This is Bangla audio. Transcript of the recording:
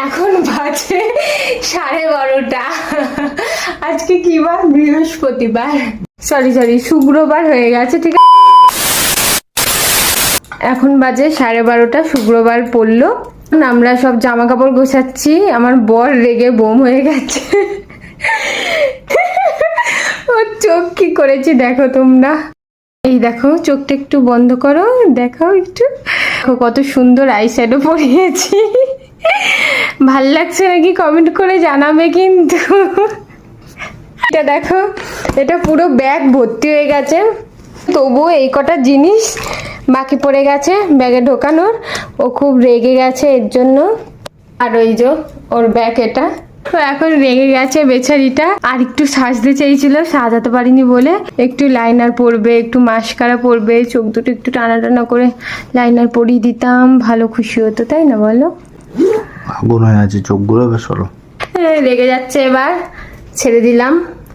এখন বাজে 12:30। আজকে কি বার? বৃহস্পতিবার, সরি শুক্রবার হয়ে গেছে, ঠিক আছে। এখন বাজে 12:30, শুক্রবার পড়লো। আমরা সব জামা কাপড় গোছাচ্ছি, আমার বর রেগে বোম হয়ে গেছে। ওর চোখ কি করেছি দেখো তোমরা, এই দেখো চোখটা একটু বন্ধ করো, দেখাও একটু, কত সুন্দর আইশ্যাডো পরিয়েছি। ভাল লাগছে নাকি কমেন্ট করে জানাবে কিন্তু। এটা দেখো, এটা পুরো ব্যাগ ভর্তি হয়ে গেছে, তবুও এই কটা জিনিস বাকি পড়ে গেছে ব্যাগে ঢোকানোর। ও খুব রেগে গেছে এর জন্য। আর ওই যে ওর ব্যাগ, এটা তো এখন রেগে গেছে বেচারিটা। আর একটু সাজতে চাইছিল, সাজাতে পারিনি বলে। একটু লাইনার পরবে, একটু মাস্কারা পরবে, চোখ দুটো একটু টানা টানা করে লাইনার পরিয়ে দিতাম, ভালো খুশি হতো, তাই না বলো? আগুন হয়ে আছে চোখগুলো, বেশ হলো। রেগে যাচ্ছে, এবার ছেড়ে দিলাম।